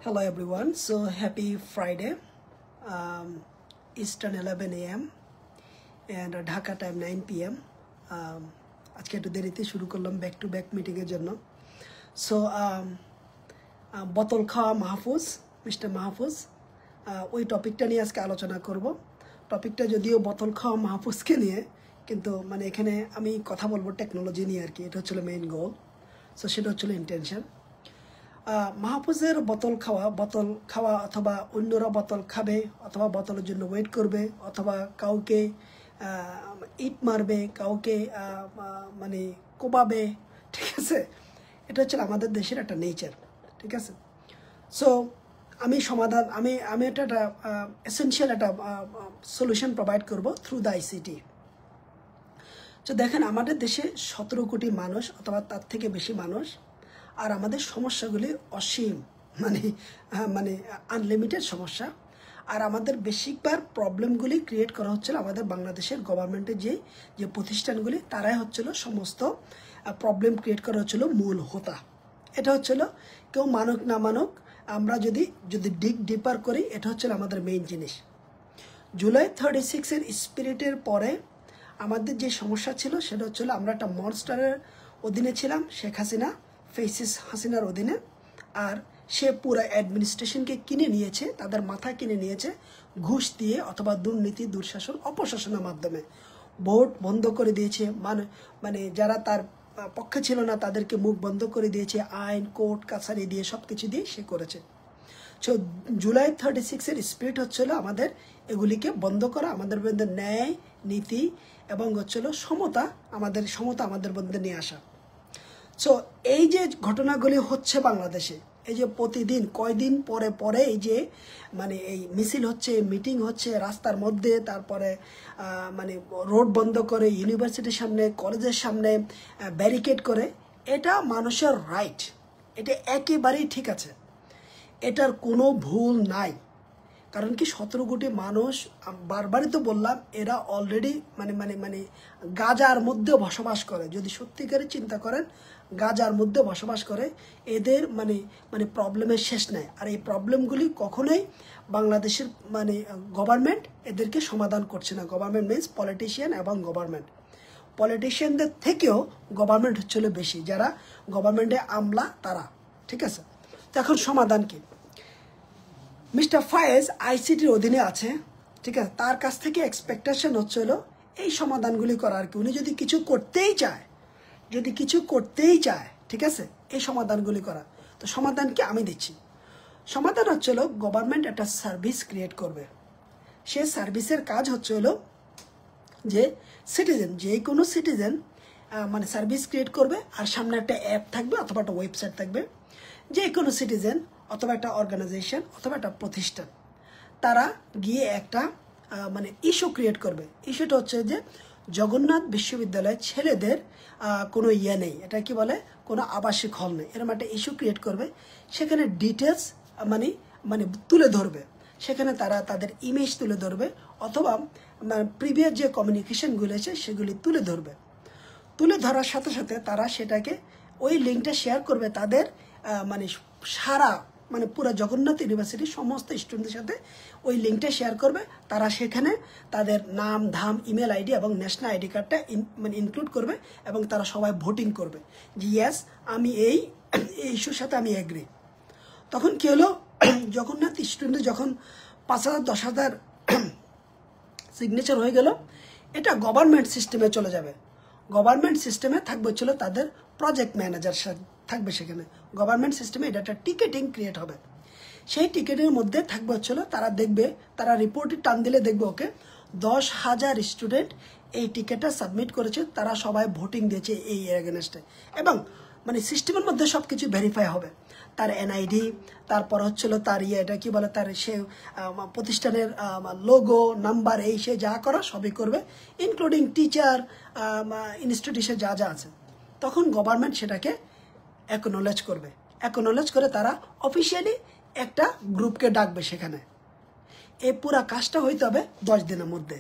Hello everyone, so happy Friday, Eastern 11 a.m. and Dhaka time 9 p.m. আজকে একটু দেরিতে শুরু করলাম ব্যাক টু ব্যাক মিটিংয়ের জন্য। সো বোতল খাওয়া মাহফুজ, মিস্টার মাহফুজ, ওই টপিকটা নিয়ে আজকে আলোচনা করব। টপিকটা যদিও বোতল খাওয়া মাহফুজকে নিয়ে, কিন্তু মানে এখানে আমি কথা বলবো টেকনোলজি নিয়ে আর কি। এটা হচ্ছিল মেইন গোল, সো সেটা হচ্ছিল ইন্টেনশন। মাহফুজের বোতল খাওয়া অথবা অন্যরা বোতল খাবে অথবা বোতলের জন্য ওয়েট করবে অথবা কাউকে ইট মারবে, কাউকে মানে কোবাবে, ঠিক আছে? এটা হচ্ছে আমাদের দেশের একটা নেচার, ঠিক আছে? সো আমি একটা এসেনশিয়াল একটা সলিউশন প্রোভাইড করব থ্রু দ্য আইসিটি। তো দেখেন, আমাদের দেশে 17 কোটি মানুষ অথবা তার থেকে বেশি মানুষ, আর আমাদের সমস্যাগুলি অসীম, মানে আনলিমিটেড সমস্যা। আর আমাদের বেশিরভাগ প্রবলেমগুলি ক্রিয়েট করা হচ্ছিল আমাদের বাংলাদেশের গভর্নমেন্টের যে প্রতিষ্ঠানগুলি, তারাই হচ্ছিল সমস্ত প্রবলেম ক্রিয়েট করা হচ্ছিল মূল হোতা। এটা হচ্ছিল কেউ মানুক না মানুক, আমরা যদি ডিপার করি, এটা হচ্ছিল আমাদের মেইন জিনিস। জুলাই 36-এর স্পিরিটের পরে আমাদের যে সমস্যা ছিল সেটা হচ্ছিল আমরা একটা মনস্টারের অধীনে ছিলাম, শেখ হাসিনা, ফেসিস হাসিনার অধীনে। আর সে পুরো অ্যাডমিনিস্ট্রেশনকে কিনে নিয়েছে, তাদের মাথা কিনে নিয়েছে ঘুষ দিয়ে অথবা দুর্নীতি, দুঃশাসন, অপশাসনের মাধ্যমে। ভোট বন্ধ করে দিয়েছে, মানে যারা তার পক্ষে ছিল না তাদেরকে মুখ বন্ধ করে দিয়েছে, আইন, কোর্ট কাছারি দিয়ে সব কিছু দিয়ে সে করেছে। সো জুলাই 36-এর স্পিরিট হচ্ছিল আমাদের এগুলিকে বন্ধ করা, আমাদের মধ্যে ন্যায়, নীতি এবং হচ্ছিল সমতা আমাদের মধ্যে নিয়ে আসা। সো এই যে ঘটনাগুলি হচ্ছে বাংলাদেশে, এই যে প্রতিদিন কয়দিন পরে এই যে মানে এই মিছিল হচ্ছে, মিটিং হচ্ছে রাস্তার মধ্যে, তারপরে মানে রোড বন্ধ করে, ইউনিভার্সিটির সামনে, কলেজের সামনে ব্যারিকেড করে, এটা মানুষের রাইট, এটা একেবারেই ঠিক আছে, এটার কোনো ভুল নাই। কারণ কি 17 কোটি মানুষ, বারবারই তো বললাম, এরা অলরেডি মানে গাজার মধ্যে বসবাস করে। যদি সত্যিকারে চিন্তা করেন, গাজার মধ্যে বসবাস করে, এদের মানে প্রবলেমের শেষ নেই। আর এই প্রবলেমগুলি কখনোই বাংলাদেশের গভর্নমেন্ট এদেরকে সমাধান করছে না। গভর্নমেন্ট মিনস পলিটিশিয়ান এবং গভর্নমেন্ট। পলিটিশিয়ানদের থেকেও গভর্নমেন্ট হচ্ছিল বেশি, যারা গভর্নমেন্টে আমলা তারা, ঠিক আছে? তো এখন সমাধান কি? মিস্টার ফায়েজ আইসিটির অধীনে আছে, ঠিক আছে? তার কাছ থেকে এক্সপেকটেশন হচ্ছিল এই সমাধানগুলি করা আর কি। উনি যদি কিছু করতেই চায়, ঠিক আছে, এই সমাধানগুলি করা। তো সমাধান কি আমি দিচ্ছি? সমাধান হচ্ছিল গভর্নমেন্ট একটা সার্ভিস ক্রিয়েট করবে। সে সার্ভিসের কাজ হচ্ছিল যে সিটিজেন, যে কোনো সিটিজেন মানে সার্ভিস ক্রিয়েট করবে, আর সামনে একটা অ্যাপ থাকবে অথবা একটা ওয়েবসাইট থাকবে। যে কোনো সিটিজেন অথবা একটা অর্গানাইজেশন অথবা একটা প্রতিষ্ঠান, তারা গিয়ে একটা মানে ইস্যু ক্রিয়েট করবে। ইস্যুটা হচ্ছে যে জগন্নাথ বিশ্ববিদ্যালয়ের ছেলেদের কোনো নেই, এটা কি বলে, কোনো আবাসিক হল নেই, এরকম একটা ইস্যু ক্রিয়েট করবে। সেখানে ডিটেলস মানে তুলে ধরবে, সেখানে তারা তাদের ইমেজ তুলে ধরবে অথবা প্রিভিয়াস যে কমিউনিকেশনগুলো আছে সেগুলি তুলে ধরবে। তুলে ধরার সাথে সাথে তারা সেটাকে ওই লিঙ্কটা শেয়ার করবে তাদের পুরো জগন্নাথ ইউনিভার্সিটির সমস্ত স্টুডেন্টদের সাথে ওই লিঙ্কটা শেয়ার করবে। তারা সেখানে তাদের নাম, ধাম, ইমেল আইডি এবং ন্যাশনাল আইডি কার্ডটা ইনক্লুড করবে এবং তারা সবাই ভোটিং করবে যে ইয়েস, আমি এই ইস্যুর সাথে আমি এগ্রি। তখন কী হলো, জগন্নাথ স্টুডেন্ট যখন 5,000 10,000 সিগনেচার হয়ে গেল, এটা গভর্নমেন্ট সিস্টেমে চলে যাবে। গভর্নমেন্ট সিস্টেমে থাকবে ছিল তাদের প্রজেক্ট ম্যানেজার থাকবে, সেখানে গভর্নমেন্ট সিস্টেমে এটা একটা টিকেটিং ক্রিয়েট হবে। সেই টিকেটের মধ্যে থাকবে হচ্ছিল, তারা দেখবে, তারা রিপোর্টে টান দিলে দেখবে ওকে 10,000 স্টুডেন্ট এই টিকেটটা সাবমিট করেছে, তারা সবাই ভোটিং দিয়েছে এই এগেনস্টে। এবং সিস্টেমের মধ্যে সব কিছু ভেরিফাই হবে, তার এনআইডি, তারপর হচ্ছিল তার এটা কি বলে, তার সে প্রতিষ্ঠানের লোগো, নাম্বার, এই সে যা করা সবই করবে, ইনক্লুডিং টিচার, ইনস্টিটিউশন যা যা আছে। তখন গভর্নমেন্ট সেটাকে অ্যাকনোলেজ করবে। অ্যাকনোলেজ করে তারা অফিসিয়ালি একটা গ্রুপকে ডাকবে সেখানে। এই পুরা কাজটা হইতে হবে 10 দিনের মধ্যে।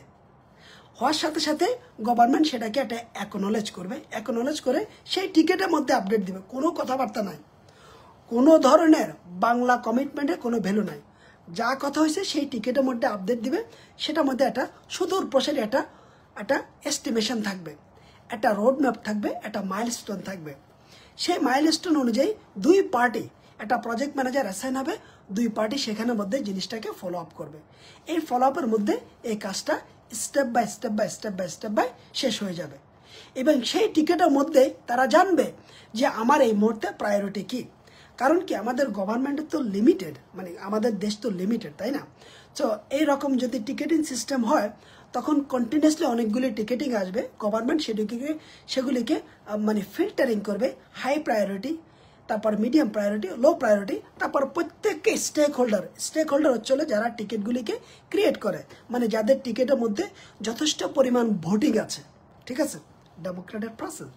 হওয়ার সাথে সাথে গভর্নমেন্ট সেটাকে একটা অ্যাকনোলেজ করবে। অ্যাকনোলেজ করে সেই টিকেটের মধ্যে আপডেট দিবে, কোনো কথাবার্তা নাই। কোনো ধরনের বাংলা কমিটমেন্টের কোনো ভ্যালু নাই। যা কথা হয়েছে সেই টিকিটের মধ্যে আপডেট দিবে, সেটার মধ্যে একটা সুদূর প্রসারী একটা এস্টিমেশন থাকবে, একটা রোড ম্যাপ থাকবে, একটা মাইলস্টোন থাকবে। সেই মাইলস্টোন অনুযায়ী দুই পার্টি, একটা প্রজেক্ট ম্যানেজার অ্যাসাইন হবে, দুই পার্টি সেখানের মধ্যে জিনিসটাকে ফলো আপ করবে। এই ফলো আপের মধ্যে এই কাজটা step by step by step by step by শেষ হয়ে যাবে। এবং সেই টিকিটের মধ্যে তারা জানবে যে আমার এই মুহূর্তে প্রায়োরিটি কী। কারণ কি, আমাদের গভর্নমেন্ট তো লিমিটেড, মানে আমাদের দেশ তো লিমিটেড, তাই না? তো এইরকম যদি টিকেটিং সিস্টেম হয় তখন কন্টিনিউসলি অনেকগুলি টিকেটিং আসবে, গভর্নমেন্ট সেগুলিকে মানে ফিল্টারিং করবে, হাই প্রায়োরিটি, তারপর মিডিয়াম প্রায়োরিটি, লো প্রায়োরিটি, তারপর প্রত্যেককে স্টেক হোল্ডার হচ্ছে যারা টিকিটগুলিকে ক্রিয়েট করে, মানে যাদের টিকিটের মধ্যে যথেষ্ট পরিমাণ ভোটিং আছে, ঠিক আছে, ডেমোক্রেটিক প্রসেস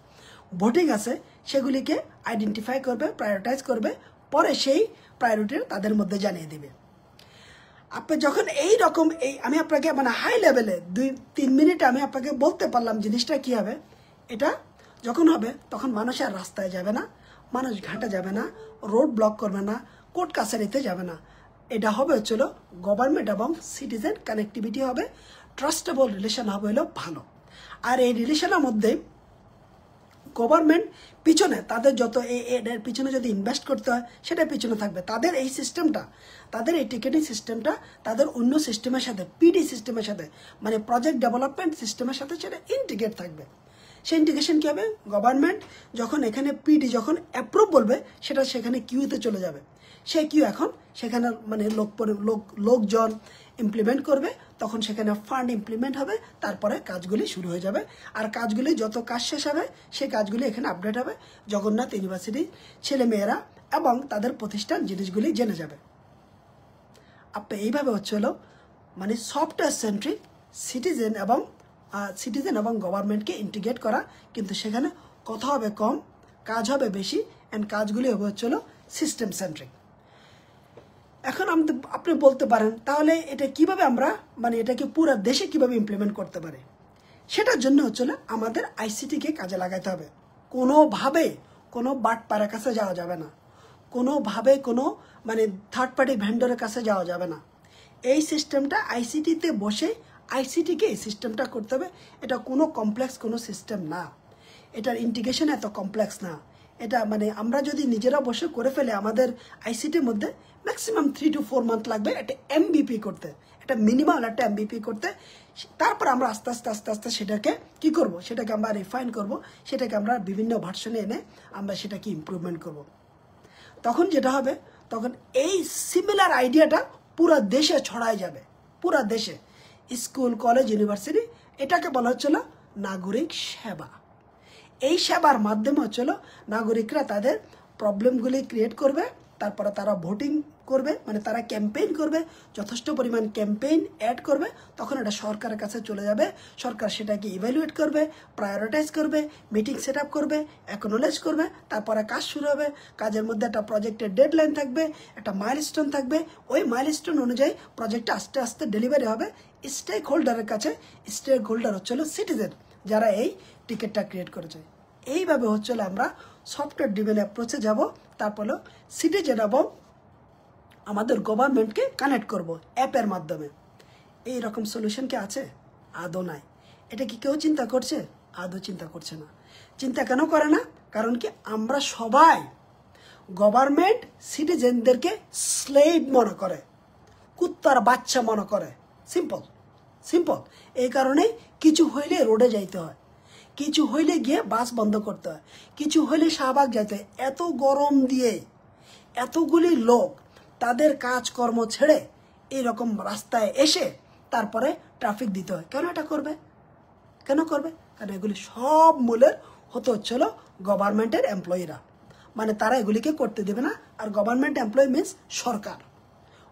ভোটিং আছে, সেগুলিকে আইডেন্টিফাই করবে, প্রায়োরিটাইজ করবে, পরে সেই প্রায়োরিটি তাদের মধ্যে জানিয়ে দেবে। আপনি যখন এই রকম আমি আপনাকে মানে হাই লেভেলে 2-3 মিনিটে আমি আপনাকে বলতে পারলাম জিনিসটা কী হবে। এটা যখন হবে তখন মানুষ আর রাস্তায় যাবে না, মানুষ ঘাটে যাবে না, রোড ব্লক করবে না, কোর্ট কাছারিতে যাবে না। এটা হবে হচ্ছিল গভর্নমেন্ট এবং সিটিজেন কানেক্টিভিটি হবে, ট্রাস্টেবল রিলেশন হবে হলো ভালো। আর এই রিলেশনের মধ্যে গভর্নমেন্ট পিছনে তাদের যত এর পিছনে যদি ইনভেস্ট করতে হয় সেটা পিছনে থাকবে। তাদের এই সিস্টেমটা, তাদের এই টিকেটিং সিস্টেমটা তাদের অন্য সিস্টেমের সাথে, পিডি সিস্টেমের সাথে, মানে প্রজেক্ট ডেভেলপমেন্ট সিস্টেমের সাথে সেটা ইন্টিগ্রেট থাকবে। সেই ইন্টিগ্রেশন কী হবে, গভর্নমেন্ট যখন এখানে পিডি যখন অ্যাপ্রুভ বলবে সেটা সেখানে কিউতে চলে যাবে। সেই কিউ এখন সেখানে মানে লোকজন ইমপ্লিমেন্ট করবে, তখন সেখানে ফান্ড ইমপ্লিমেন্ট হবে, তারপরে কাজগুলি শুরু হয়ে যাবে। আর কাজগুলি যত কাজ শেষ হবে সেই কাজগুলি এখানে আপডেট হবে, জগন্নাথ ইউনিভার্সিটির ছেলেমেয়েরা এবং তাদের প্রতিষ্ঠান জিনিসগুলি জেনে যাবে। আপনি এইভাবে হচ্ছে মানে সফটওয়্যার সেন্ট্রিক সিটিজেন এবং গভর্নমেন্টকে ইন্টিগ্রেট করা, কিন্তু সেখানে কথা হবে কম, কাজ হবে বেশি, অ্যান্ড কাজগুলি হবে হচ্ছে সিস্টেম সেন্ট্রিক। এখন আপনি বলতে পারেন তাহলে এটা কিভাবে আমরা মানে এটাকে পুরো দেশে কিভাবে ইমপ্লিমেন্ট করতে পারি। সেটার জন্য হচ্ছে আমাদের আইসিটিকে কাজে লাগাতে হবে। কোনোভাবে কোনো বাটপাড়ার কাছে যাওয়া যাবে না, কোনোভাবে কোনো মানে থার্ড পার্টি ভেন্ডরের কাছে যাওয়া যাবে না। এই সিস্টেমটা আইসিটিতে বসে আইসিটিকে এই সিস্টেমটা করতে হবে। এটা কোনো কমপ্লেক্স কোনো সিস্টেম না, এটার ইন্টিগ্রেশন এত কমপ্লেক্স না। এটা মানে আমরা যদি নিজেরা বসে করে ফেলে আমাদের আইসিটির মধ্যে ম্যাক্সিমাম 3 to 4 মান্থ লাগবে একটা এমবিপি করতে, একটা মিনিমাল একটা এমবিপি করতে। তারপর আমরা আস্তে আস্তে সেটাকে কি করব, সেটাকে আমরা রিফাইন করব, সেটাকে আমরা বিভিন্ন ভার্সনে এনে আমরা সেটাকে ইমপ্রুভমেন্ট করব। তখন যেটা হবে, তখন এই সিমিলার আইডিয়াটা পুরো দেশে ছড়ায় যাবে, পুরো দেশে, স্কুল, কলেজ, ইউনিভার্সিটি। এটাকে বলা হচ্ছিল নাগরিক সেবা। এই সেবার মাধ্যমে হচ্ছিল নাগরিকরা তাদের প্রবলেমগুলি ক্রিয়েট করবে, তারপরে তারা ভোটিং করবে, মানে তারা ক্যাম্পেইন করবে, যথেষ্ট পরিমাণ ক্যাম্পেইন অ্যাড করবে, তখন এটা সরকারের কাছে চলে যাবে। সরকার সেটাকে ইভ্যালুয়েট করবে, প্রায়োরিটাইজ করবে, মিটিং সেট আপ করবে, অ্যাকনোলেজ করবে, তারপরে কাজ শুরু হবে। কাজের মধ্যে একটা প্রজেক্টের ডেডলাইন থাকবে, একটা মাইলস্টোন থাকবে। ওই মাইলস্টোন অনুযায়ী প্রজেক্টটা আস্তে আস্তে ডেলিভারি হবে স্টেক হোল্ডারের কাছে। স্টেক হোল্ডার হচ্ছিল সিটিজেন, যারা এই টিকিটটা ক্রিয়েট করেছে। এইভাবে হচ্ছিল আমরা সফটওয়্যার ড্রিভেন অ্যাপ্রোচে যাব, তারপর সিটিজেন এবং আমাদের গভর্নমেন্টকে কানেক্ট করব অ্যাপের মাধ্যমে। এই রকম সলিউশন কি আছে? আদৌ নাই। এটা কি কেউ চিন্তা করছে? আদৌ চিন্তা করছে না। চিন্তা কেন করে না? কারণ কি আমরা সবাই গভর্নমেন্ট সিটিজেনদেরকে স্লেভ মনে করে, কুত্তার বাচ্চা মনে করে। সিম্পল। এই কারণে কিছু হইলে রোডে যাইতে হয়, কিছু হইলে গিয়ে বাস বন্ধ করতে হয়, কিছু হইলে শাহবাগ যাইতে হয়। এত গরম দিয়ে এতগুলি লোক তাদের কাজকর্ম ছেড়ে এইরকম রাস্তায় এসে তারপরে ট্রাফিক দিতে হয়। কেন এটা করবে? কেন করবে? কারণ এগুলি সব মূলের হতে হচ্ছিল গভর্নমেন্টের এমপ্লয়িরা, মানে তারা এগুলিকে করতে দেবে না। আর গভর্নমেন্ট এমপ্লয়ি মিনস সরকার,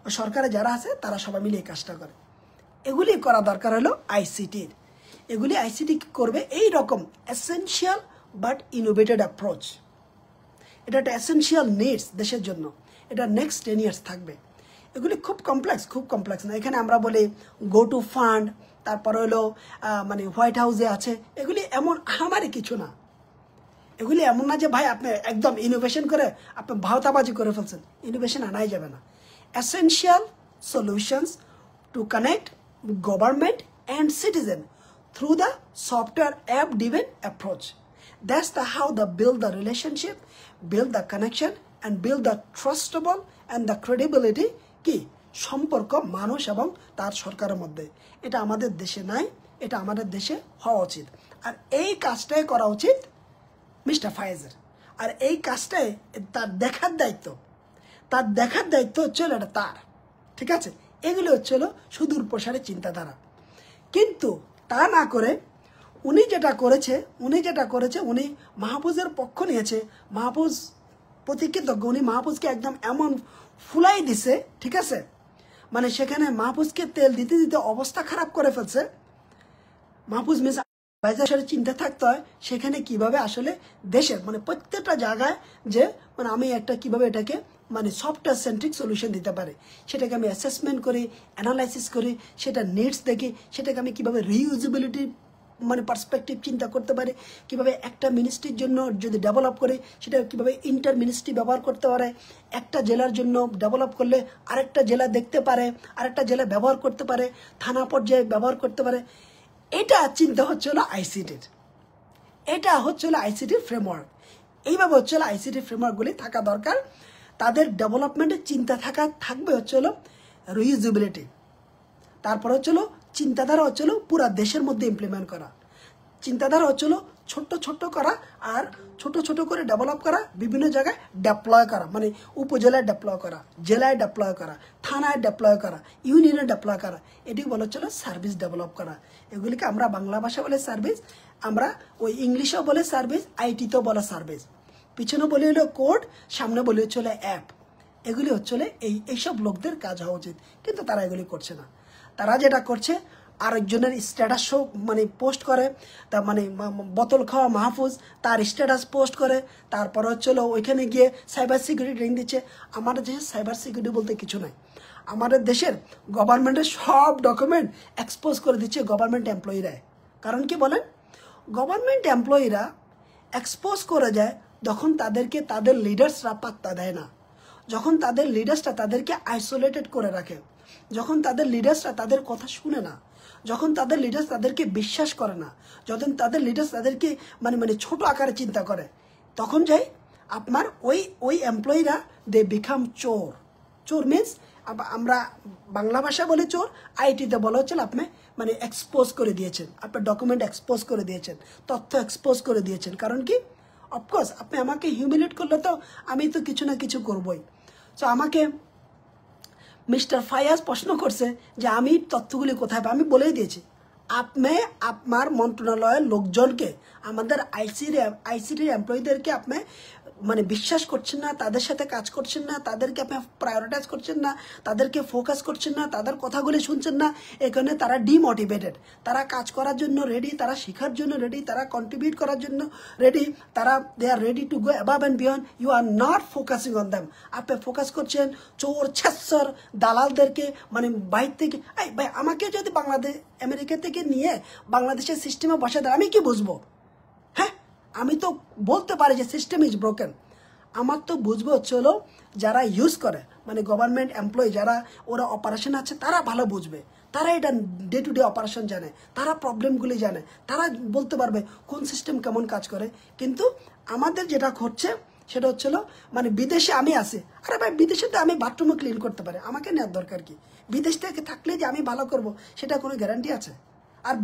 ও সরকারে যারা আছে তারা সবাই মিলে এই কাজটা করে। এগুলি করা দরকার হলো আইসিটির। এগুলি আইসিটি করবে এই রকম এসেনশিয়াল বাট ইনোভেটেড অ্যাপ্রোচ। এটা একটা এসেনশিয়াল নিডস দেশের জন্য। এটা নেক্সট 10 years থাকবে। এগুলি খুব কমপ্লেক্স না। এখানে আমরা বলি গো টু ফান্ড, তারপরে হলো মানে হোয়াইট হাউসে আছে, এগুলি এমন আমারই কিছু না। এগুলি এমন না যে ভাই আপনি একদম ইনোভেশন করে আপনি ভাওতাবাজি করে ফেলছেন, ইনোভেশন আনাই যাবে না। Essential solutions to connect government and citizen through the software app driven approach. That's the how the build the relationship, build the connection and build the trustable and the credibility কি সম্পর্ক মানুষ এবং তার সরকারের মধ্যে। এটা আমাদের দেশে নাই, এটা আমাদের দেশে হওয়া উচিত। আর এই কাজটাই করা উচিত মিস্টার ফায়েজের। আর এই কাজটাই তার দেখার দায়িত্ব, তার দেখার দায়িত্ব হচ্ছিল এটা তার, ঠিক আছে। এগুলো হচ্ছিল সুদূর প্রসারের চিন্তাধারা। কিন্তু তা না করে উনি যেটা করেছে উনি মাহফুজের পক্ষ নিয়েছে। মাহফুজ প্রতিকৃতজ্ঞ, উনি মাহফুজকে একদম এমন ফুলাই দিছে, ঠিক আছে, মানে সেখানে মাহফুজকে তেল দিতে দিতে অবস্থা খারাপ করে ফেলছে। মাহফুজ মিস ভাইজার চিন্তা থাকতে হয় সেখানে কিভাবে আসলে দেশের মানে প্রত্যেকটা জায়গায় যে মানে আমি একটা কিভাবে এটাকে মানে সফটওয়্যার সেন্ট্রিক সলিউশন দিতে পারে, সেটাকে আমি অ্যাসেসমেন্ট করি, অ্যানালাইসিস করি, সেটা নিডস দেখি, সেটাকে আমি কিভাবে রিইউজেবিলিটি মানে পার্সপেক্টিভ চিন্তা করতে পারে, কিভাবে একটা মিনিস্ট্রির জন্য যদি ডেভেলপ করে সেটা কিভাবে ইন্টার মিনিস্ট্রি ব্যবহার করতে পারে, একটা জেলার জন্য ডেভেলপ করলে আরেকটা জেলা দেখতে পারে, আরেকটা জেলা ব্যবহার করতে পারে, থানা পর্যায়ে ব্যবহার করতে পারে। এটা চিন্তা হচ্ছিল আইসিটির, এটা হচ্ছিল আইসিটির ফ্রেমওয়ার্ক। এইভাবে হচ্ছিল আইসিটির ফ্রেমওয়ার্কগুলি থাকা দরকার। তাদের ডেভেলপমেন্টের চিন্তা থাকবে হচ্ছিল রিইউজেবিলিটি, তারপর হচ্ছিল চিন্তাধারা হচ্ছিল পুরা দেশের মধ্যে ইমপ্লিমেন্ট করা, চিন্তাধারা হচ্ছিল ছোট্ট করা আর ছোট করে ডেভেলপ করা, বিভিন্ন জায়গায় ডেপ্লয় করা, মানে উপজেলায় ডেপ্লয় করা, জেলায় ডেপ্লয় করা, থানায় ডেপ্লয় করা, ইউনিয়নে ডেপ্লয় করা। এটি বলা হচ্ছিল সার্ভিস ডেভেলপ করা। এগুলিকে আমরা বাংলা ভাষা বলে সার্ভিস, আমরা ওই ইংলিশেও বলে সার্ভিস, আইটিতেও বলে সার্ভিস। পিছনে বলি হলো কোড, সামনে বলি হচ্ছিল অ্যাপ। এগুলি হচ্ছিল এইসব লোকদের কাজ হওয়া উচিত, কিন্তু তারা এগুলি করছে না। তারা যেটা করছে আরেকজনের স্ট্যাটাস শো মানে পোস্ট করে, তার মানে বোতল খাওয়া মাহফুজ তার স্ট্যাটাস পোস্ট করে, তারপর হচ্ছিল ওইখানে গিয়ে সাইবার সিকিউরিটি রিং দিচ্ছে। আমাদের দেশে সাইবার সিকিউরিটি বলতে কিছু নাই। আমাদের দেশের গভর্নমেন্টের সব ডকুমেন্ট এক্সপোজ করে দিচ্ছে গভর্নমেন্ট এমপ্লয়িরা। কারণ কি বলেন, গভর্নমেন্ট এমপ্লয়িরা এক্সপোজ করে যায় যখন তাদেরকে তাদের লিডার্সরা পাত্তা দেয় না, যখন তাদের লিডার্সরা তাদেরকে আইসোলেটেড করে রাখে, যখন তাদের লিডার্সরা তাদের কথা শুনে না, যখন তাদের লিডার্স তাদেরকে বিশ্বাস করে না, যখন তাদের লিডার্স তাদেরকে মানে ছোট আকারে চিন্তা করে, তখন যাই আপনার ওই এমপ্লয়িরা দে বিকাম চোর। চোর মিনস আমরা বাংলা ভাষা বলে চোর, আইটিতে বলা হচ্ছে আপনি মানে এক্সপোজ করে দিয়েছেন, আপনার ডকুমেন্ট এক্সপোজ করে দিয়েছেন, তথ্য এক্সপোজ করে দিয়েছেন। কারণ কি, অফকোর্স আপনি আমাকে হিউমিলেট করলে তো আমি তো কিছু না কিছু করবই। সো আমাকে মিস্টার ফায়াজ প্রশ্ন করছে যে আমি তথ্যগুলি কোথায় পাই। আমি বলেই দিয়েছি, আপনি আপনার মন্ত্রণালয়ের লোকজনকে, আমাদের আইসিটির এমপ্লয়ীদেরকে আপনি মানে বিশ্বাস করছেন না, তাদের সাথে কাজ করছেন না, তাদেরকে আপনি প্রায়োরিটাইজ করছেন না, তাদেরকে ফোকাস করছেন না, তাদের কথাগুলি শুনছেন না। এখানে তারা ডিমোটিভেটেড, তারা কাজ করার জন্য রেডি, তারা শেখার জন্য রেডি, তারা কন্ট্রিবিউট করার জন্য রেডি, তারা they are ready to go above and beyond. You are not focusing on them. আপনি ফোকাস করছেন চোর ছেচ্ছর দালালদেরকে, মানে বাইর থেকে। ভাই আমাকে যদি বাংলাদেশ আমেরিকা থেকে নিয়ে বাংলাদেশের সিস্টেমে বসে দেয় আমি কি বুঝবো? হ্যাঁ, আমি তো বলতে পারি যে সিস্টেম ইজ ব্রোকেন। আমার তো বুঝবো হচ্ছিল যারা ইউজ করে, মানে গভর্নমেন্ট এমপ্লয়ি যারা ওরা অপারেশন আছে তারা ভালো বুঝবে, তারা এটা ডে টু ডে অপারেশন জানে, তারা প্রবলেমগুলি জানে, তারা বলতে পারবে কোন সিস্টেম কেমন কাজ করে। কিন্তু আমাদের যেটা ঘটছে সেটা হচ্ছিল মানে বিদেশে আমি আসি, আরে ভাই বিদেশে তো আমি বাথরুমও ক্লিন করতে পারি, আমাকে নেওয়ার দরকার কি? বিদেশ থেকে থাকলে যে আমি ভালো করব সেটা কোনো গ্যারান্টি আছে? আর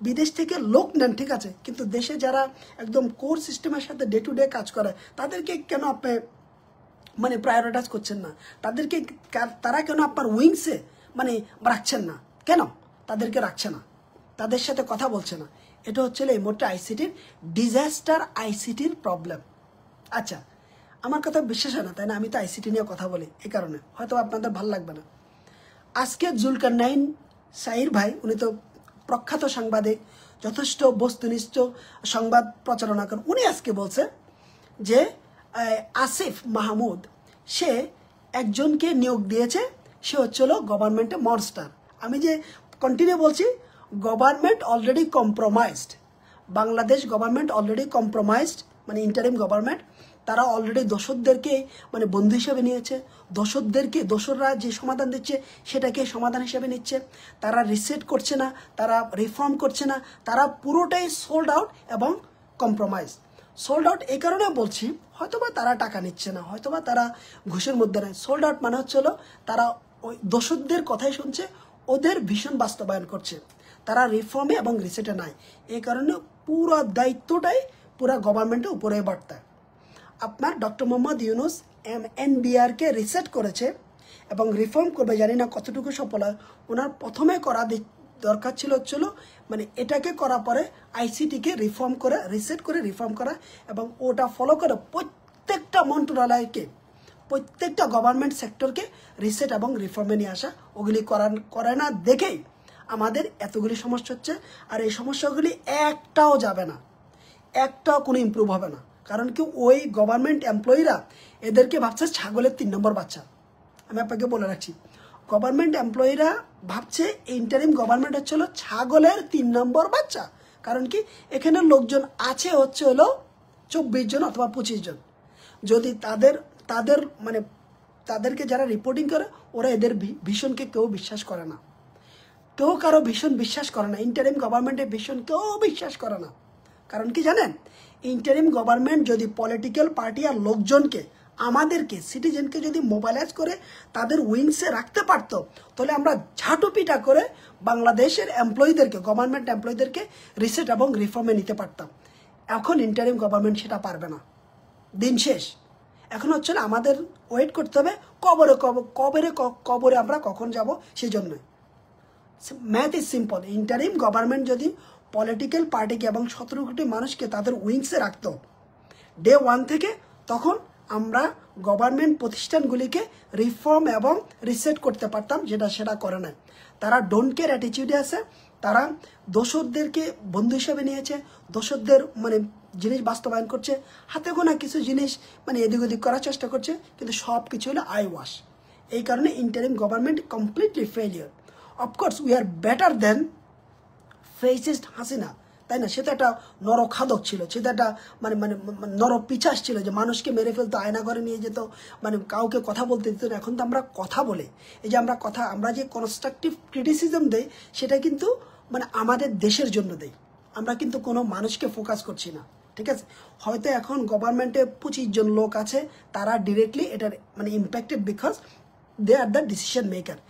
বিদেশ থেকে লোক নেন, ঠিক আছে, কিন্তু দেশে যারা একদম কোর সিস্টেমের সাথে ডে টু ডে কাজ করে তাদেরকে কেন আপনি মানে প্রায়োরিটাইজ করছেন না? তারা কেন আপনার উইংসে মানে রাখছেন না? কেন তাদেরকে রাখছে না? তাদের সাথে কথা বলছে না? এটা হচ্ছে এই মুহূর্তে আইসিটির ডিজাস্টার, আইসিটির প্রবলেম। আচ্ছা, আমার কথা বিশ্বাস হয় না তাই না? আমি তো আইসিটি নিয়ে কথা বলি, এই কারণে হয়তো আপনাদের ভালো লাগবে না। আজকে জুলকারনাইন সাইর ভাই, উনি তো প্রখ্যাত সাংবাদিক, যথেষ্ট বস্তুনিষ্ঠ সংবাদ প্রচারণা করেন। উনি আজকে বলছে যে আসিফ মাহমুদ সে একজনকে নিয়োগ দিয়েছে, সে হচ্ছিল গভর্নমেন্টে মনস্টার। আমি যে কন্টিনিউ বলছি, government already compromised, Bangladesh government already compromised মানে ইন্টারিম গভর্নমেন্ট তারা অলরেডি দোষরদেরকে মানে বন্ধু হিসেবে নিয়েছে, দোষররা যে সমাধান দিচ্ছে সেটাকে সমাধান হিসেবে নিচ্ছে, তারা রিসেট করছে না, তারা রিফর্ম করছে না, তারা পুরোটাই সোল্ড আউট এবং কম্প্রোমাইজ। সোল্ড আউট এই কারণে বলছি, হয়তোবা তারা টাকা নিচ্ছে না, হয়তোবা তারা ঘুষের মধ্যে নেয়। সোল্ড আউট মানে হচ্ছে হলো তারা ওই দোষরদের কথাই শুনছে, ওদের ভীষণ বাস্তবায়ন করছে, তারা রিফর্মে এবং রিসেটে নাই। এই কারণে পুরো দায়িত্বটাই পুরো গভর্নমেন্টের উপরে বার্তা। আপনার ডক্টর মোহাম্মদ ইউনুস এনবিআরকে রিসেট করেছে এবং রিফর্ম করবে, জানি না কতটুকু সফল হয়। ওনার প্রথমে করা দরকার ছিল মানে এটাকে করার পরে আইসিটিকে রিফর্ম করে রিসেট করে রিফর্ম করা এবং ওটা ফলো করে প্রত্যেকটা মন্ত্রণালয়কে, প্রত্যেকটা গভর্নমেন্ট সেক্টরকে রিসেট এবং রিফর্মে নিয়ে আসা। ওগুলি করে না দেখেই আমাদের এতগুলি সমস্যা হচ্ছে। আর এই সমস্যাগুলি একটাও যাবে না, একটাও কোনো ইমপ্রুভ হবে না। কারণ কি ওই গভর্নমেন্ট এমপ্লয়িরা এদেরকে ভাবছে ছাগলের 3 নম্বর বাচ্চা। আমি আপনাকে বলে রাখছি, গভর্নমেন্ট এমপ্লয়িরা ভাবছে ইন্টারিম গভর্নমেন্ট হচ্ছে হলো ছাগলের 3 নম্বর বাচ্চা। কারণ কি এখানে লোকজন আছে হচ্ছে হলো 24 জন অথবা 25 জন। যদি তাদের মানে তাদেরকে যারা রিপোর্টিং করে ওরা এদের ভীষণকে কেউ বিশ্বাস করে না, কেউ কারো ভীষণ বিশ্বাস করে না, ইন্টারিম গভর্নমেন্টের ভীষণ কেউ বিশ্বাস করে না। কারণ কি জানেন, ইন্টারিম গভর্নমেন্ট যদি পলিটিক্যাল পার্টি আর লোকজনকে, আমাদেরকে সিটিজেনকে যদি মোবাইলাইজ করে তাদের উইংসে রাখতে পারতো, তাহলে আমরা ঝাঁটুপিটা করে বাংলাদেশের এমপ্লয়ীদেরকে, গভর্নমেন্ট এমপ্লয়ীদেরকে রিসেট এবং রিফর্মে নিতে পারতাম। এখন ইন্টারিম গভর্নমেন্ট সেটা পারবে না, দিন শেষ। এখন হচ্ছে না আমাদের ওয়েট করতে হবে কবরে আমরা কখন যাব সেই জন্যই। Math is simple. Interim government যদি পলিটিক্যাল পার্টিকে এবং 17 কোটি মানুষকে তাদের উইংসে রাখতো ডে 1 থেকে, তখন আমরা গভর্নমেন্ট প্রতিষ্ঠানগুলিকে রিফর্ম এবং রিসেট করতে পারতাম, সেটা করে না। তারা ডোন্ট কেয়ার অ্যাটিটিউডে আছে, তারা দোষরদেরকে বন্ধু হিসেবে নিয়েছে, দোষরদের মানে জিনিস বাস্তবায়ন করছে, হাতে গোনা কিছু জিনিস মানে এদিক ওদিক করার চেষ্টা করছে, কিন্তু সব কিছু হলো আই ওয়াশ। এই কারণে interim government completely failure. Of course we are better then fascist Hasina, তাই না? সে তো একটা নরখাদক ছিল, সে তো একটা মানে মানে নরপিচাস ছিল, যে মানুষকে মেরে ফেলতো, আয়না ঘরে নিয়ে যেত, মানে কাউকে কথা বলতে দিত না। এখন তো আমরা কথা বলে, এই যে আমরা যে কনস্ট্রাকটিভ ক্রিটিসিজম দেই, সেটা কিন্তু মানে আমাদের দেশের জন্য দেই, আমরা কিন্তু কোনো মানুষকে ফোকাস করছি না, ঠিক আছে? হয়তো এখন গভর্নমেন্টে 25 জন লোক আছে, তারা ডিরেক্টলি এটার মানে impacted, because they are the decision maker.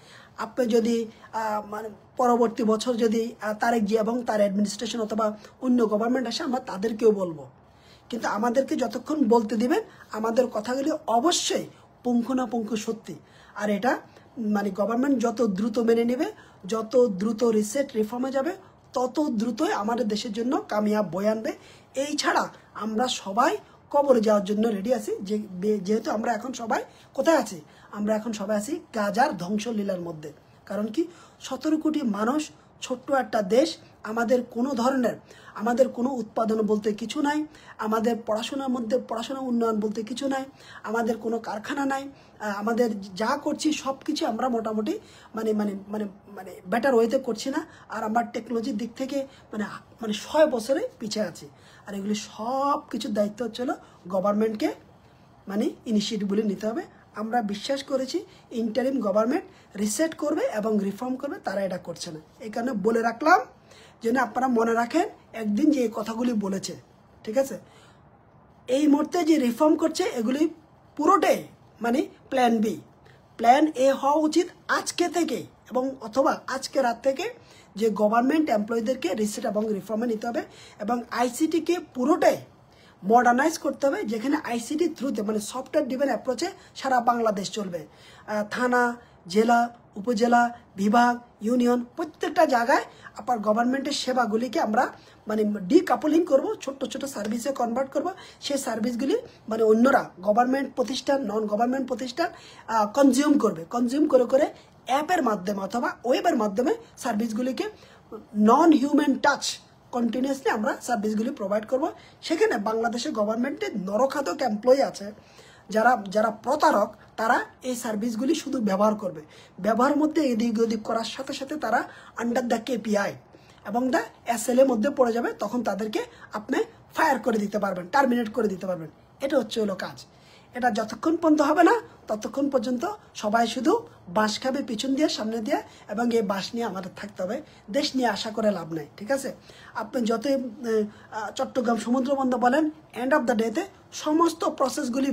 আপনি যদি মানে পরবর্তী বছর যদি তারেক জি এবং তার অ্যাডমিনিস্ট্রেশন অথবা অন্য গভর্নমেন্ট আসে, আমরা তাদেরকেও বলবো, কিন্তু আমাদেরকে যতক্ষণ বলতে দিবেন আমাদের কথাগুলি অবশ্যই পুঙ্খানুপুঙ্খ সত্যি। আর এটা মানে গভর্নমেন্ট যত দ্রুত মেনে নেবে, যত দ্রুত রিসেট রিফর্মে যাবে, তত দ্রুতই আমাদের দেশের জন্য কামিয়াব বয়ে আনবে। এই ছাড়া আমরা সবাই কবরে যাওয়ার জন্য রেডি আছি, যেহেতু আমরা এখন সবাই কোথায় আছি, আমরা এখন সবাই আছি গাজার ধ্বংসলীলার মধ্যে। কারণ কি 17 কোটি মানুষ, ছোট্ট একটা দেশ, আমাদের কোনো উৎপাদন বলতে কিছু নাই, আমাদের পড়াশোনা উন্নয়ন বলতে কিছু নাই, আমাদের কোনো কারখানা নাই, আমাদের যা করছি সব কিছু আমরা মোটামুটি মানে মানে মানে মানে বেটার ওয়েতে করছি না। আর আমরা টেকনোলজির দিক থেকে মানে 100 বছরে পিছিয়ে আছি। আর এগুলি সব কিছুর দায়িত্ব হচ্ছিল গভর্নমেন্টকে মানে ইনিশিয়েটিভগুলি নিতে হবে। আমরা বিশ্বাস করেছি ইন্টারিম গভর্নমেন্ট রিসেট করবে এবং রিফর্ম করবে, তারা এটা করছে না। এই কারণে বলে রাখলাম যেন আপনারা মনে রাখেন একদিন যে এই কথাগুলি বলেছে, ঠিক আছে? এই মুহূর্তে যে রিফর্ম করছে এগুলি পুরোটাই মানে প্ল্যান বি। প্ল্যান এ হওয়া উচিত আজকে থেকে, এবং অথবা আজকে রাত থেকে, যে গভর্নমেন্ট এমপ্লয়ীদেরকে রিসেট এবং রিফর্মে নিতে হবে এবং আইসিটিকে পুরোটাই মডার্নাইজ করতে হবে, যেখানে আইসিটি থ্রুতে মানে সফটওয়্যার ডিভেন অ্যাপ্রোচে সারা বাংলাদেশ চলবে। থানা, জেলা, উপজেলা, বিভাগ, ইউনিয়ন, প্রত্যেকটা জায়গায় আপনার গভর্নমেন্টের সেবাগুলিকে আমরা মানে ডিকাপলিং করব, ছোট্ট ছোট সার্ভিসে কনভার্ট করব। সেই সার্ভিসগুলি মানে অন্যরা গভর্নমেন্ট প্রতিষ্ঠান, নন গভর্নমেন্ট প্রতিষ্ঠান কনজিউম করে অ্যাপের মাধ্যমে অথবা ওয়েবের মাধ্যমে সার্ভিসগুলিকে নন হিউম্যান টাচ কন্টিনিউয়াসলি আমরা সার্ভিসগুলি প্রোভাইড করব। সেখানে বাংলাদেশের গভর্নমেন্টের নরখাদক এমপ্লয়ি আছে, যারা প্রতারক, তারা এই সার্ভিসগুলি শুধু ব্যবহার করবে। ব্যবহারের মধ্যে এদিক ওদিক করার সাথে সাথে তারা আন্ডার দ্য কেপিআই এবং দ্য SL এর মধ্যে পড়ে যাবে, তখন তাদেরকে আপনি ফায়ার করে দিতে পারবেন, টার্মিনেট করে দিতে পারবেন। এটা হচ্ছে হলো কাজ। এটা যতক্ষণ পর্যন্ত হবে না ততক্ষণ পর্যন্ত সবাই শুধু বাঁশ খাবে পিছন দিয়ে, সামনে দিয়ে, এবং এই বাঁশ নিয়ে আমাদের থাকতে হবে। দেশ নিয়ে আশা করে লাভ নাই, ঠিক আছে? আপনি যতই চট্টগ্রাম সমুদ্র বন্দর বলেন, এন্ড অফ দ্য ডেতে সমস্ত প্রসেসগুলি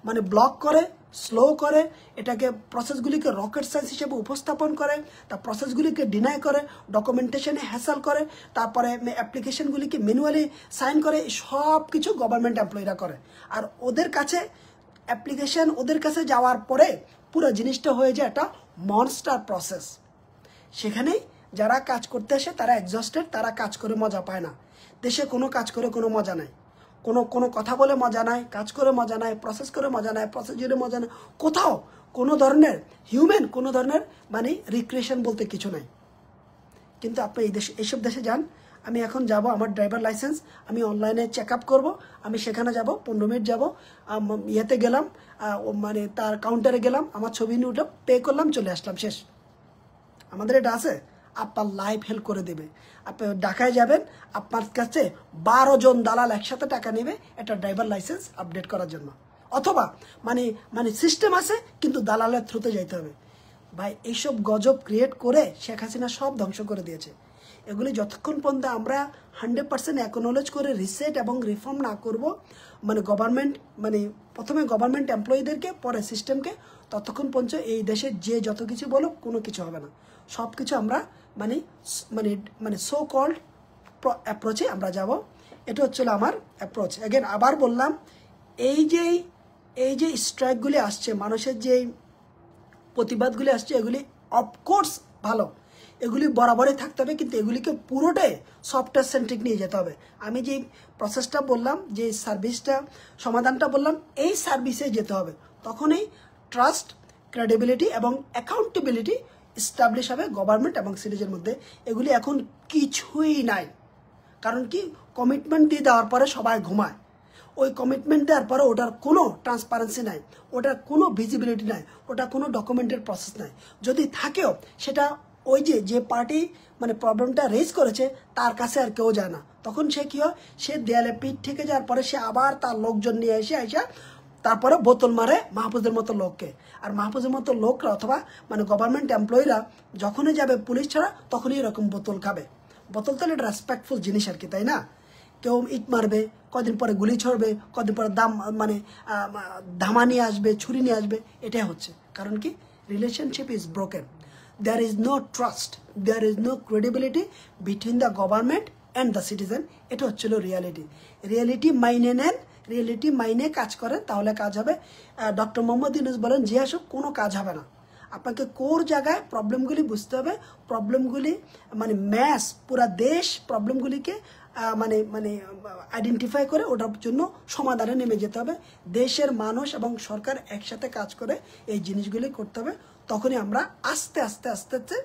মানে ব্লক করে, স্লো করে, এটাকে প্রসেসগুলিকে রকেট সায়েন্স হিসেবে উপস্থাপন করে, তার প্রসেসগুলিকে ডিনাই করে, ডকুমেন্টেশনে হ্যাসেল করে, তারপরে অ্যাপ্লিকেশনগুলিকে ম্যানুয়ালি সাইন করে, সব কিছু গভর্নমেন্ট এমপ্লয়িরা করে। আর ওদের কাছে অ্যাপ্লিকেশন ওদের কাছে যাওয়ার পরে পুরো জিনিসটা হয়ে যায় একটা মনস্টার প্রসেস। সেখানেই যারা কাজ করতে আসে তারা এক্সস্টেড, তারা কাজ করে মজা পায় না। দেশে কোনো কাজ করে কোনো মজা নাই, কোনো কথা বলে মজা নাই, কাজ করে মজা নাই, প্রসেস করে মজা নাই, প্রসিডিউরে মজা নাই, কোথাও কোনো ধরনের হিউম্যান কোনো ধরনের মানে রিক্রিয়েশন বলতে কিছু নাই। কিন্তু আপনি এইসব দেশে যান, আমি এখন যাব, আমার ড্রাইভার লাইসেন্স আমি অনলাইনে চেক আপ করবো, আমি সেখানে যাব, 15 মিনিট যাব, ইয়েতে গেলাম, মানে তার কাউন্টারে গেলাম, আমার ছবি নিয়ে উঠলাম, পে করলাম, চলে আসলাম, শেষ। আমাদের এটা আছে, আপনার লাইফ হেল্প করে দেবে। আপনি ঢাকায় যাবেন, আপনার কাছে 12 জন দালাল একসাথে টাকা নেবে একটা ড্রাইভার লাইসেন্স আপডেট করার জন্য, অথবা মানে সিস্টেম আছে কিন্তু দালালের থ্রুতে যাইতে হবে। ভাই এইসব গজব ক্রিয়েট করে শেখ হাসিনা সব ধ্বংস করে দিয়েছে। এগুলি যতক্ষণ পর্যন্ত আমরা 100% অ্যাকনোলেজ করে রিসেট এবং রিফর্ম না করব, মানে গভর্নমেন্ট মানে প্রথমে গভর্নমেন্ট এমপ্লয়িদেরকে, পরে সিস্টেমকে, ততক্ষণ পর্যন্ত এই দেশে যে যত কিছু বলো কোনো কিছু হবে না। সব কিছু আমরা মানে মানে মানে সো কল্ড অ্যাপ্রোচে আমরা যাব। এটা হচ্ছিল আমার অ্যাপ্রোচ। অ্যাগেন আবার বললাম, এই যে স্ট্রাইকগুলি আসছে, মানুষের যে প্রতিবাদগুলি আসছে, এগুলি অফকোর্স ভালো, এগুলি বরাবরই থাকতে হবে, কিন্তু এগুলিকে পুরোটাই সফটওয়্যার সেন্ট্রিক নিয়ে যেতে হবে। আমি যে প্রসেসটা বললাম, যে সার্ভিসটা সমাধানটা বললাম, এই সার্ভিসে যেতে হবে, তখনই ট্রাস্ট, ক্রেডিবিলিটি এবং অ্যাকাউন্টেবিলিটি এস্টাবলিশ হবে গভর্নমেন্ট এবং সিটিজের মধ্যে। এগুলি এখন কিছুই নাই। কারণ কি, কমিটমেন্ট দিয়ে দেওয়ার পরে সবাই ঘুমায়। ওই কমিটমেন্ট দেওয়ার পরে ওটার কোনো ট্রান্সপারেন্সি নাই, ওটার কোনো ভিজিবিলিটি নাই, ওটা কোনো ডকুমেন্টের প্রসেস নাই। যদি থাকেও সেটা ওই যে পার্টি মানে প্রবলেমটা রেজ করেছে তার কাছে আর কেউ যায় না। তখন সে কী হয়, সে দেয়ালে পিঠ থেকে যাওয়ার পরে সে আবার তার লোকজন নিয়ে এসে তারপরে বোতল মারে মাহফুজের মতো লোককে। আর মাহফুজের মতো লোকরা অথবা মানে গভর্নমেন্ট এমপ্লয়িরা যখনই যাবে পুলিশ ছাড়া, তখনই এরকম বোতল খাবে। বোতল তো এটা রেসপেক্টফুল জিনিস আর কি, তাই না? কেউ ইট মারবে, কদিন পরে গুলি ছড়বে, কদিন পরে ধামা নিয়ে আসবে, ছুরি নিয়ে আসবে। এটাই হচ্ছে কারণ কি, relationship is broken. There is no trust, there is no credibility between the government and the citizen. এটা হচ্ছিল রিয়ালিটি মাইনে নেন, রিয়ালিটি মাইনে কাজ করেন, তাহলে কাজ হবে। ডক্টর মোহাম্মদ ইউনূস বলেন, যে আসুক কোনো কাজ হবে না। আপনাকে কোর জায়গায় প্রবলেমগুলি বুঝতে হবে, প্রবলেমগুলি মানে ম্যাস পুরা দেশ প্রবলেমগুলিকে মানে আইডেন্টিফাই করে ওটার জন্য সমাধানে নেমে যেতে হবে। দেশের মানুষ এবং সরকার একসাথে কাজ করে এই জিনিসগুলি করতে হবে। তখনই আমরা আস্তে আস্তে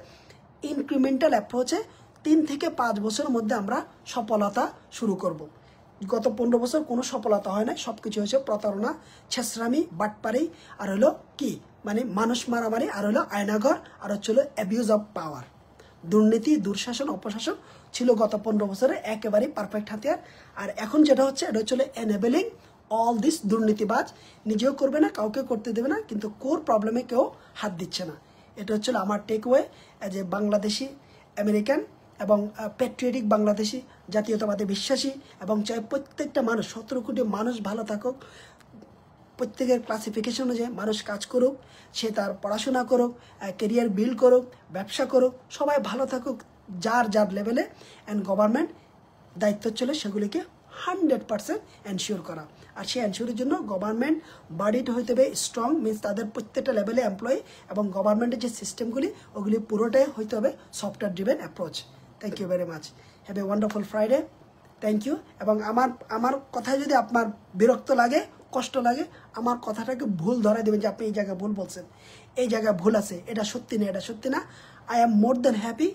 ইনক্রিমেন্টাল অ্যাপ্রোচে 3 থেকে 5 বছরের মধ্যে আমরা সফলতা শুরু করব। গত 15 বছর কোনো সফলতা হয় না, সব কিছু হয়েছে প্রতারণা, ছেঁচড়ামি, বাটপারি, আর হলো কি মানে মানুষ মারামারি, আর হলো আয়নাঘর, আর হচ্ছিল অ্যাবিউজ অফ পাওয়ার। দুর্নীতি, দুঃশাসন, অপশাসন ছিল গত 15 বছরে একেবারেই পারফেক্ট হাতিয়ার। আর এখন যেটা হচ্ছে, এটা হচ্ছিল এনেবেলিং অল দিস দুর্নীতিবাজ। নিজেও করবে না, কাউকে করতে দেবে না, কিন্তু কোর প্রবলেমে কেউ হাত দিচ্ছে না। এটা হচ্ছিল আমার takeaway as a Bangladeshi American এবং প্যাট্রিয়টিক বাংলাদেশি, জাতীয়তাবাদে বিশ্বাসী, এবং চাই প্রত্যেকটা মানুষ, 17 কোটি মানুষ ভালো থাকুক। প্রত্যেকের ক্লাসিফিকেশন অনুযায়ী মানুষ কাজ করুক, সে তার পড়াশোনা করুক, ক্যারিয়ার বিল্ড করুক, ব্যবসা করুক, সবাই ভালো থাকুক যার লেভেলে। অ্যান্ড গভর্নমেন্ট দায়িত্ব ছিল সেগুলিকে 100% এনশিওর করা। আর সেই এনশিওরের জন্য গভর্নমেন্ট বডিটা হইতে হবে স্ট্রং, মিনস তাদের প্রত্যেকটা লেভেলে এমপ্লয়ি, এবং গভর্নমেন্টের যে সিস্টেমগুলি ওগুলি পুরোটাই হইতে হবে software driven approach. Thank you very much, have a wonderful Friday. Thank you. এবং আমার কথায় যদি আপনার বিরক্ত লাগে, কষ্ট লাগে, আমার কথাটাকে ভুল ধরাই দেবেন যে আপনি এই জায়গায় ভুল বলছেন, এই জায়গায় ভুল আছে, এটা সত্যি না, এটা সত্যি না। I am more than happy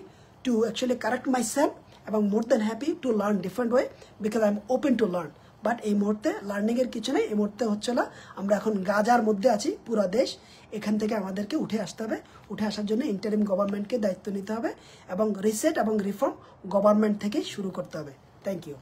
to actually correct myself, এবং more than happy to learn different way, because I am open to learn. But এই মুহূর্তে লার্নিংয়ের কিছু নেই, এই মুহূর্তে হচ্ছে না, আমরা এখন গাজার মধ্যে আছি পুরো দেশ। এখান থেকে আমাদেরকে উঠে আসতে হবে। উঠে আসার জন্য ইন্টারিম গভর্নমেন্টকে দায়িত্ব নিতে হবে এবং রিসেট এবং রিফর্ম গভর্নমেন্ট থেকেই শুরু করতে হবে। Thank you.